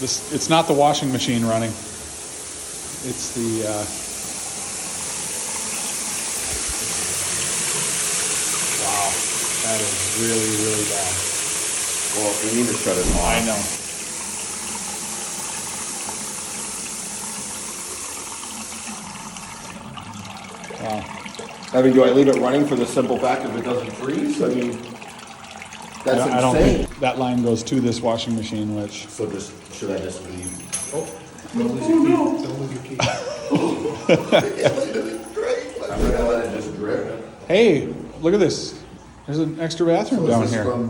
this. It's not the washing machine running. It's the. Wow, that is really, really bad. Well, we need to shut it off. I know. Wow. I mean, do I leave it running for the simple fact if it doesn't freeze? I mean, that's I don't insane. think that line goes to this washing machine, which. So should I just leave? Oh, don't lose your key. Don't lose your key. I'm gonna let it just drip. Hey, look at this. There's an extra bathroom down Is this here. from